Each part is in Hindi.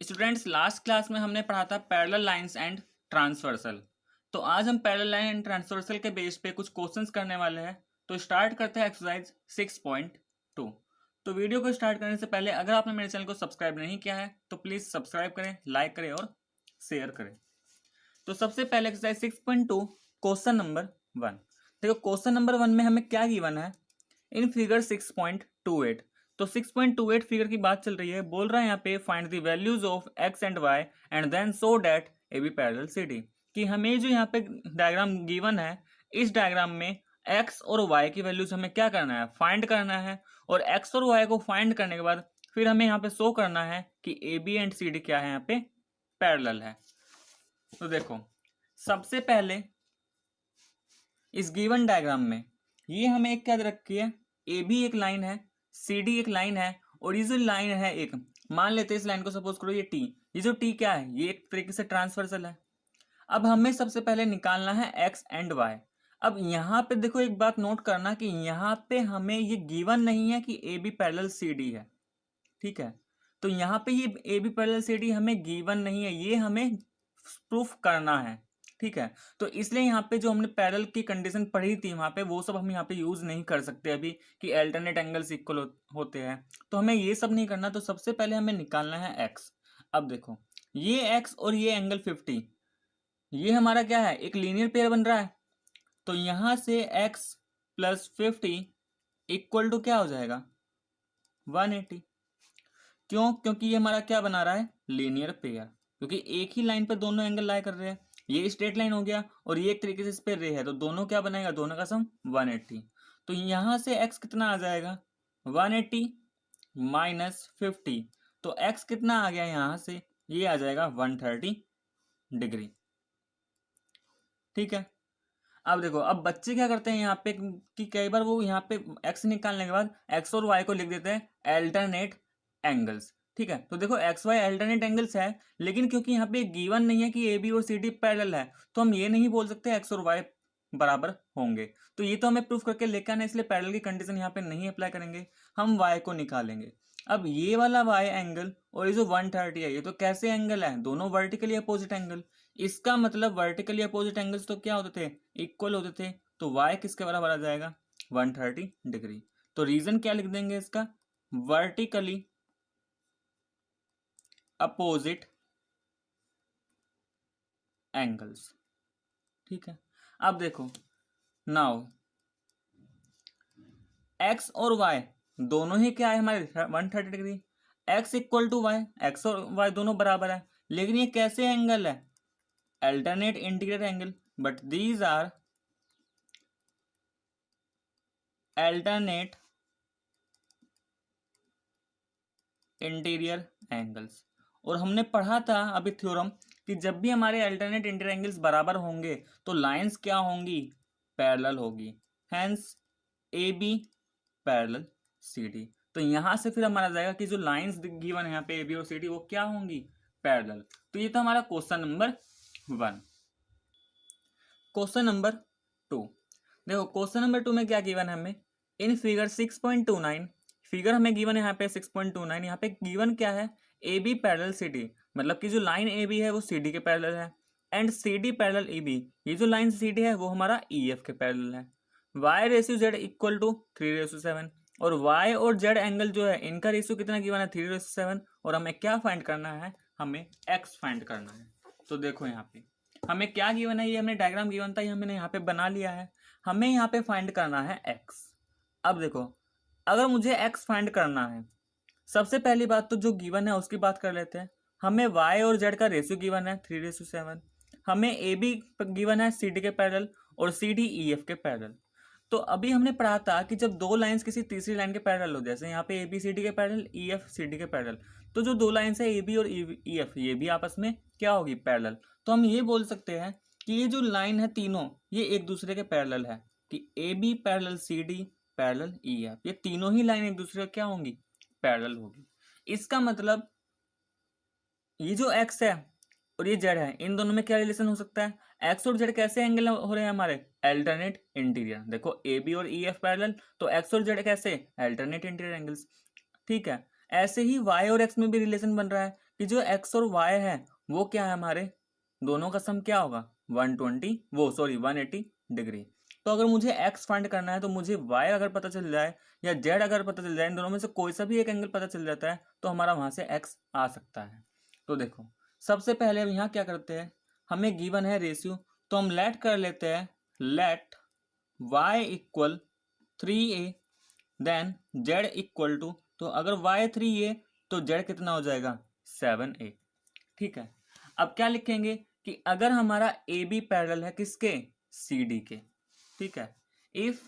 स्टूडेंट्स, लास्ट क्लास में हमने पढ़ा था पैरेलल लाइंस एंड ट्रांसवर्सल। तो आज हम पैरेलल लाइन एंड ट्रांसवर्सल के बेस पे कुछ क्वेश्चंस करने वाले हैं। तो स्टार्ट करते हैं एक्सरसाइज 6.2। तो वीडियो को स्टार्ट करने से पहले अगर आपने मेरे चैनल को सब्सक्राइब नहीं किया है तो प्लीज़ सब्सक्राइब करें, लाइक करें और शेयर करें। तो सबसे पहले एक्सरसाइज 6.2 क्वेश्चन नंबर 1। देखो क्वेश्चन नंबर 1 में हमें क्या गिवन है इन फिगर 6.28। तो 6.28 फिगर की बात चल रही है, बोल रहा है यहाँ पे find the values of x and y and then show that A B parallel C D. कि हमें जो यहाँ पे डायग्राम गिवन है, इस डायग्राम में एक्स और वाई की वैल्यूज हमें क्या करना है, फाइंड करना है। और एक्स और वाई को फाइंड करने के बाद फिर हमें यहाँ पे शो करना है कि A B and C D क्या है, यहाँ पे पैरेलल है। तो देखो सबसे पहले इस गिवन डायग्राम में ये हमें एक क्या रखी है, ए बी एक लाइन है, सी डी एक लाइन है और ये जो लाइन है एक, मान लेते हैं इस लाइन को सपोज करो ये टी। ये जो टी क्या है, ये एक तरीके से ट्रांसवर्सल है। अब हमें सबसे पहले निकालना है एक्स एंड वाई। अब यहाँ पे देखो एक बात नोट करना कि यहाँ पे हमें ये गिवन नहीं है कि A B parallel C D है, ठीक है। तो यहाँ पे ये A B parallel C D हमें गिवन नहीं है, ये हमें प्रूफ करना है, ठीक है। तो इसलिए यहाँ पे जो हमने पैरेलल की कंडीशन पढ़ी थी वहाँ पे वो सब हम यहाँ पे यूज नहीं कर सकते अभी कि अल्टरनेट एंगल्स इक्वल होते हैं। तो हमें ये सब नहीं करना। तो सबसे पहले हमें निकालना है एक्स। अब देखो ये एक्स और ये एंगल 50, ये हमारा क्या है, एक लीनियर पेयर बन रहा है। तो यहाँ से एक्स प्लस 50 इक्वल टू क्या हो जाएगा, 180। क्यों? क्योंकि ये हमारा क्या बना रहा है, लीनियर पेयर। क्योंकि एक ही लाइन पर दोनों एंगल लाई कर रहे हैं, ये स्ट्रेट लाइन हो गया और ये एक तरीके से इस पे रे है, तो दोनों क्या बनाएगा, दोनों का सम 180। तो यहाँ से x कितना आ जाएगा, 180 माइनस 50। तो x कितना आ गया यहाँ से, ये आ जाएगा 130 डिग्री, ठीक है। अब देखो अब बच्चे क्या करते हैं यहाँ पे कि कई बार वो यहाँ पे x निकालने के बाद x और y को लिख देते हैं अल्टरनेट एंगल्स, ठीक है। तो देखो एक्स वाई अल्टरनेट एंगल्स है, लेकिन क्योंकि यहाँ पे गिवन नहीं है कि ए बी और सी डी पैरेलल है, तो हम ये नहीं बोल सकते एक्स और वाई बराबर होंगे। तो ये तो हमें प्रूफ करके लेकर आना, इसलिए पैरेलल की कंडीशन यहाँ पे नहीं अप्लाई करेंगे, हम वाई को निकालेंगे। अब ये वाला वाई एंगल और ये जो 130 है, ये तो कैसे एंगल है, दोनों वर्टिकली अपोजिट एंगल। इसका मतलब वर्टिकली अपोजिट एंगल्स तो क्या होते थे, इक्वल होते थे। तो वाई किसके बराबर आ जाएगा, 130 डिग्री। तो रीजन क्या लिख देंगे इसका, वर्टिकली अपोजिट एंगल्स, ठीक है। अब देखो नाउ एक्स और वाई दोनों ही क्या है हमारे 130 degree. X equal to y, x और वाई दोनों बराबर है, लेकिन ये कैसे एंगल है, alternate interior angle, but these are alternate interior angles. और हमने पढ़ा था अभी थ्योरम कि जब भी हमारे अल्टरनेट इंटीरियर एंगल्स बराबर होंगे तो लाइंस क्या होंगी, पैरेलल होगी। Hence A B parallel C D. तो यहां से फिर हमारा जाएगा कि जो लाइंस गिवन है यहाँ पे ए बी और सी डी वो क्या होंगी, पैरेलल। तो ये था हमारा क्वेश्चन नंबर 1। क्वेश्चन नंबर 2 देखो, क्वेश्चन नंबर 2 में क्या गिवन है हमें, इन फिगर 6.29 फिगर हमें गिवन है यहाँ पे 6.29। यहाँ पे गिवन क्या है, A B parallel C D, मतलब कि जो लाइन ए बी है वो सी डी के पैरेलल है and C D parallel E B. ये जो लाइन सी डी है वो हमारा ई एफ के पैरेलल है। Y ratio z equal to 3:7 और वाई और जेड एंगल जो है इनका रेशियो कितना गिवन है, 3:7। और हमें क्या फाइंड करना है, हमें एक्स फाइंड करना है। तो देखो यहाँ पे हमें क्या गिवन है, ये हमने डायग्राम गिवन था, ये हमने यहाँ पे बना लिया है। हमें यहाँ पे फाइंड करना है एक्स। अब देखो अगर मुझे एक्स फाइंड करना है, सबसे पहली बात तो जो गिवन है उसकी बात कर लेते हैं। हमें वाई और जेड का रेशियो गिवन है 3:7, हमें ए बी गिवन है सी डी के पैरेलल और सी डी ई एफ के पैरेलल। तो अभी हमने पढ़ा था कि जब दो लाइंस किसी तीसरी लाइन के पैरेलल हो, जैसे यहाँ पे ए बी सी डी के parallel, E F C D के पैरेलल, तो जो दो लाइंस है ए बी और ई एफ ये भी आपस में क्या होगी, पैरेलल। तो हम ये बोल सकते हैं कि ये जो लाइन है तीनों ये एक दूसरे के पैरेलल है, कि A B parallel C D parallel E F, ये तीनों ही लाइन एक दूसरे के क्या होंगी, पैरेलल होगी। इसका मतलब ये जो एक्स है और ये जेड है, इन दोनों में क्या रिलेशन हो सकता है, एक्स और जेड कैसे एंगल हो रहे हैं हमारे, अल्टरनेट इंटीरियर। देखो ए बी और ई एफ पैरेलल, तो एक्स और जेड कैसे, अल्टरनेट इंटीरियर एंगल्स, ठीक है। ऐसे ही वाई और एक्स में भी रिलेशन बन रहा है कि जो एक्स और वाई है वो क्या है, हमारे दोनों का सम क्या होगा 180 डिग्री। तो अगर मुझे एक्स फाइंड करना है तो मुझे वाई अगर पता चल जाए या जेड अगर पता चल जाए, इन दोनों में से कोई सा भी एक एंगल पता चल जाता है तो हमारा वहां से एक्स आ सकता है। तो देखो सबसे पहले हम यहाँ क्या करते हैं, हमें गिवन है रेशियो, तो हम लेट कर लेते हैं let y equal 3a then z equal to, तो अगर y 3a तो z कितना हो जाएगा 7a। ठीक है, अब क्या लिखेंगे कि अगर हमारा ए बी पैरेलल है किसके, सी डी के। ठीक है, if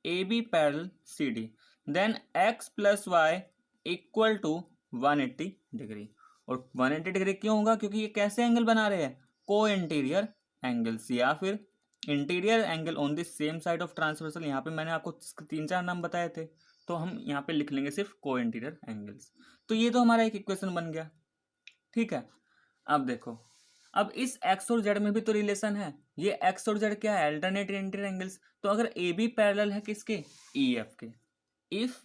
A B parallel C D then x plus y equal to 180 degree. और 180 डिग्री क्यों होगा, क्योंकि ये कैसे एंगल बना रहे हैं, को इंटीरियर एंगल्स या फिर interior angle on the same side of transversal. यहाँ पे मैंने आपको 3-4 नाम बताए थे, तो हम यहाँ पे लिख लेंगे सिर्फ को इंटीरियर एंगल्स। तो ये तो हमारा एक इक्वेशन बन गया। ठीक है, अब देखो, अब इस एक्स और जेड में भी तो रिलेशन है, ये एक्स और जेड क्या है, अल्टरनेट इंटीरियर एंगल्स। तो अगर ए बी पैरेलल है किसके, ई एफ के, if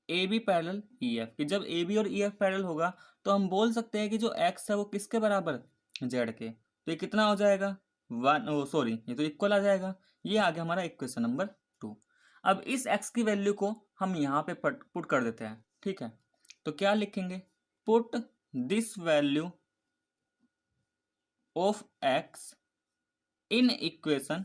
A B parallel E F की, जब ए बी और ई एफ पैरेलल होगा तो हम बोल सकते हैं कि जो एक्स है वो किसके बराबर, जेड के। तो ये कितना हो जाएगा 1, सॉरी ये तो इक्वल आ जाएगा। ये आ गया हमारा इक्वेशन नंबर 2। अब इस एक्स की वैल्यू को हम यहाँ पे पुट कर देते हैं। ठीक है, तो क्या लिखेंगे, put this value of x in equation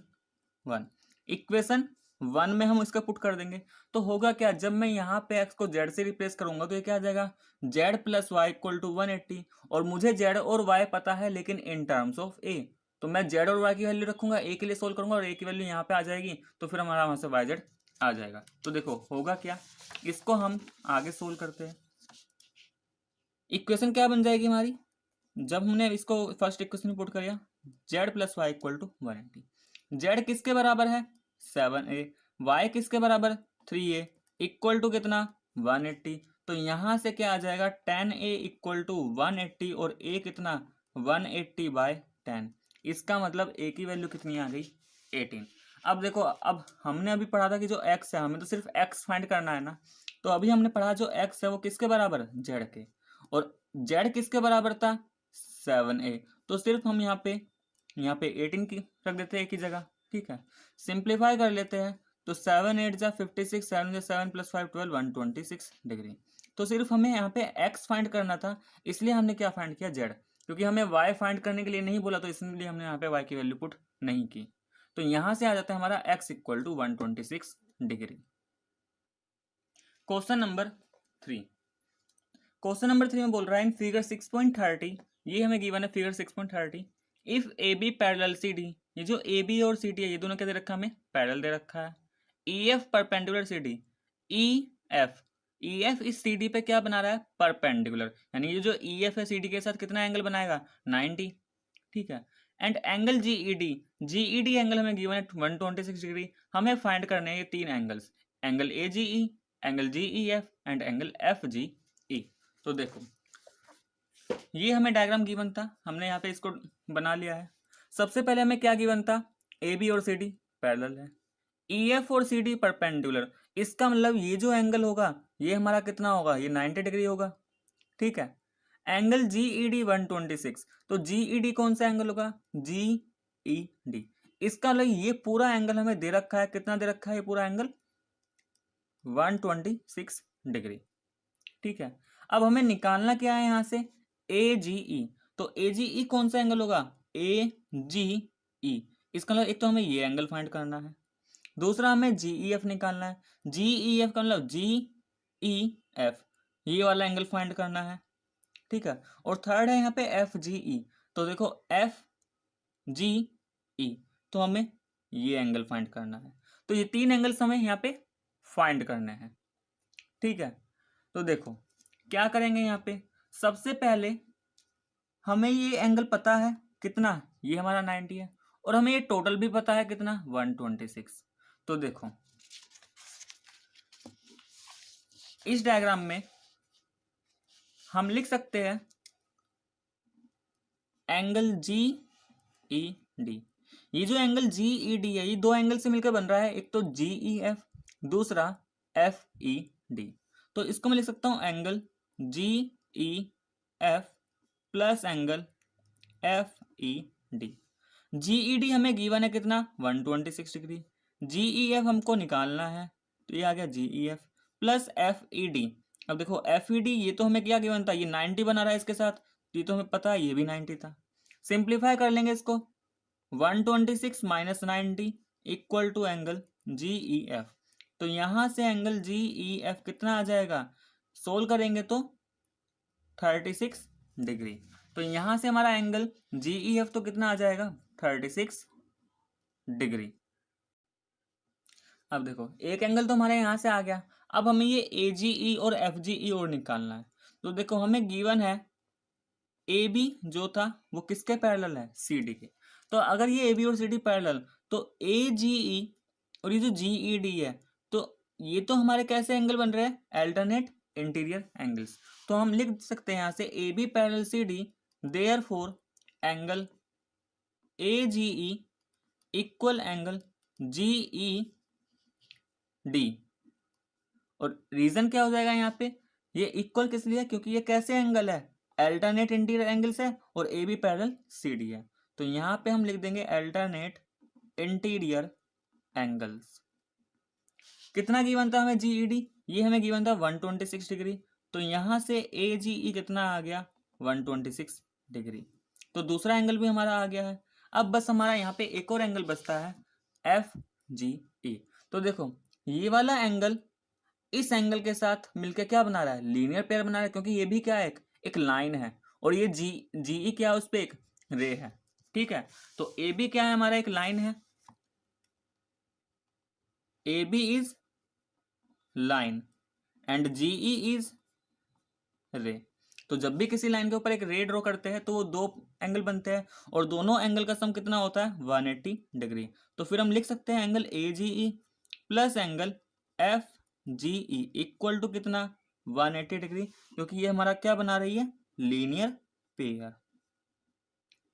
1। Equation 1 में हम इसका पुट कर देंगे, तो होगा क्या, जब मैं यहाँ पे x को z से रिप्लेस करूंगा तो ये क्या आ जाएगा z plus y equal to 180। और मुझे z और y पता है लेकिन इन टर्म्स ऑफ a, तो मैं z और y की वैल्यू रखूंगा, a के लिए सोल्व करूंगा और a की वैल्यू यहाँ पे आ जाएगी, तो फिर हमारा वहां से yz आ जाएगा। तो देखो होगा क्या, इसको हम आगे सोल्व करते हैं। इक्वेशन क्या बन जाएगी हमारी, जब हमने इसको फर्स्ट इक्वेशन में पुट किया z plus y equal to 180, z किसके बराबर है 7a, y किसके बराबर 3a, इक्वल टू कितना 180। तो यहाँ से क्या आ जाएगा 10a इक्वल टू 180 और a कितना 180 बाय 10। इसका मतलब a की वैल्यू कितनी आ गई 18। अब देखो, अब हमने अभी पढ़ा था कि जो x है हमें तो सिर्फ x फाइंड करना है ना, तो अभी हमने पढ़ा जो x है वो किसके बराबर z के, और z किसके बराबर था 7a। तो सिर्फ हम यहाँ पे 18 की रख देते हैं एक ही जगह। ठीक है, सिंप्लीफाई कर लेते हैं, तो 7 8 जा 56, 7 जा 7 प्लस 5 12 126 डिग्री। तो सिर्फ हमें यहाँ पे x फाइंड करना था, इसलिए हमने क्या फाइंड किया z, क्योंकि हमें y फाइंड करने के लिए नहीं बोला तो इसलिए हमने यहाँ पे y की वैल्यू पुट नहीं की। तो यहाँ से आ जाता है हमारा x equal to 126 degree. Question number 3, question number 3 में बोल रहा है इन फिगर 6.30, ये हमें गिवन है figure 6.30, if A B parallel C D, ये जो ए बी और सी डी है ये दोनों क्या दे रखा है, हमें पैरेलल दे रखा है। E F perpendicular C D, E F इस सी डी पे क्या बना रहा है परपेंडिकुलर, यानी ये जो ई एफ है सी डी के साथ कितना एंगल बनाएगा 90। ठीक है, and angle G E D angle हमें गिवन है 126 डिग्री। हमें फाइंड करने हैं ये तीन angles, angle A G E, angle G E F and angle F G E. तो देखो ये हमें डायग्राम गिवन था, हमने यहाँ पे इसको बना लिया है। सबसे पहले हमें क्या गिवन था, ए बी और सी डी पैरेलल है, ई एफ और सी डी परपेंडिकुलर, इसका मतलब ये जो एंगल होगा ये हमारा कितना होगा, ये 90 डिग्री होगा। ठीक है, एंगल जी ई डी 126, तो जी ई डी कौन सा एंगल होगा जी ई डी, इसका मतलब ये पूरा एंगल हमें दे रखा है, कितना दे रखा है ये पूरा एंगल 126 डिग्री। ठीक है, अब हमें निकालना क्या है यहाँ से ए जी ई, तो ए जी ई कौन सा एंगल होगा ए जी ई, इसका मतलब एक तो हमें ये एंगल फाइंड करना है, दूसरा हमें जी ई एफ निकालना है, जी ई एफ का मतलब जी ई एफ, ये वाला एंगल फाइंड करना है। ठीक है, और थर्ड है यहाँ पे एफ जी ई, तो देखो एफ जी ई, तो हमें ये एंगल फाइंड करना है। तो ये तीन एंगल्स हमें यहाँ पे फाइंड करने हैं। ठीक है, तो देखो क्या करेंगे, यहाँ पे सबसे पहले हमें ये एंगल पता है कितना, ये हमारा 90 है, और हमें ये टोटल भी पता है कितना 126। तो देखो इस डायग्राम में हम लिख सकते हैं एंगल जी ई डी, ये जो एंगल जी ई डी है ये दो एंगल से मिलकर बन रहा है, एक तो जी ई एफ, दूसरा एफ ई डी। तो इसको मैं लिख सकता हूँ angle G E F plus angle F E D. G E D हमें गिवन है कितना 126 डिग्री, जी ई एफ हमको निकालना है तो ये आ गया G E F plus F E D. अब देखो एफ ई डी ये तो हमें क्या गिवन था, ये 90 बना रहा है इसके साथ, तो ये तो हमें पता है ये भी 90 था। सिंप्लीफाई कर लेंगे इसको, 126 minus 90 equal to angle G E F. तो यहाँ से एंगल जी ई एफ कितना आ जाएगा, सोल्व करेंगे तो 36 डिग्री। तो यहाँ से हमारा एंगल जी ई एफ तो कितना आ जाएगा 36 डिग्री। अब देखो एक एंगल तो हमारे यहाँ से आ गया, अब हमें ये ए जी ई और एफ जी ई और निकालना है। तो देखो हमें गिवन है ए बी जो था वो किसके पैरेलल है, सी डी के। तो अगर ये ए बी और सी डी पैरेलल, तो ए जी ई और ये जो जी ई डी है, तो ये तो हमारे कैसे एंगल बन रहे हैं, अल्टरनेट इंटीरियर एंगल्स। तो हम लिख सकते हैं यहाँ से A B parallel C D, therefore angle A G E equal angle G E D. और रीजन क्या हो जाएगा यहाँ पे, ये इक्वल किस लिए, क्योंकि ये कैसे एंगल है, अल्टरनेट इंटीरियर एंगल्स है और A B parallel C D है। तो यहाँ पे हम लिख देंगे अल्टरनेट इंटीरियर एंगल्स। कितना गिवन था हमें जीईडी, ये हमें गिवन था 126 डिग्री। तो यहाँ से ए जी ई कितना आ गया 126 डिग्री। तो दूसरा एंगल भी हमारा आ गया है। अब बस हमारा यहाँ पे एक और एंगल बचता है एफ जी ई। तो देखो ये वाला एंगल इस एंगल के साथ मिलकर क्या बना रहा है, लीनियर पेयर बना रहा है, क्योंकि ये भी क्या है, एक लाइन है और ये जी ई क्या है, उस पर एक रे है। ठीक है, तो ए बी क्या है, हमारा एक लाइन है, A B is line and G E is ray. तो जब भी किसी लाइन के ऊपर एक रे ड्रॉ करते हैं तो वो दो एंगल बनते हैं और दोनों एंगल का सम कितना होता है 180 डिग्री। तो फिर हम लिख सकते हैं angle A G E plus angle F G E equal to कितना 180 डिग्री, क्योंकि ये हमारा क्या बना रही है, लीनियर पेयर।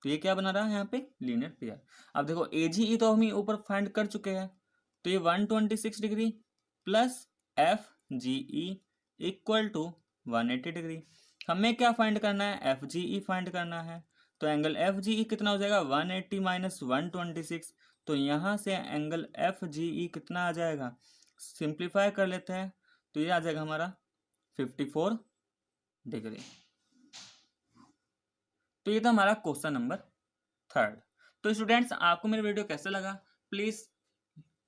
तो ये क्या बना रहा है यहाँ पे, लीनियर पेयर। अब देखो ए जी ई तो हम ऊपर फाइंड कर चुके हैं, तो ये 126 degree plus F G E equal to 180 degree. हमें क्या फाइंड करना है, एफ जी ई फाइंड करना है। तो एंगल एफ जी ई कितना हो जाएगा 180 माइनस 126। तो यहाँ से एंगल एफ जी ई कितना आ जाएगा, सिंप्लीफाई कर लेते हैं तो ये आ जाएगा हमारा 54 डिग्री। तो ये था हमारा क्वेश्चन नंबर 3। तो स्टूडेंट्स आपको मेरा वीडियो कैसा लगा प्लीज़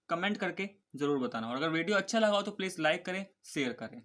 कमेंट करके ज़रूर बताना, और अगर वीडियो अच्छा लगा हो तो प्लीज़ लाइक करें, शेयर करें।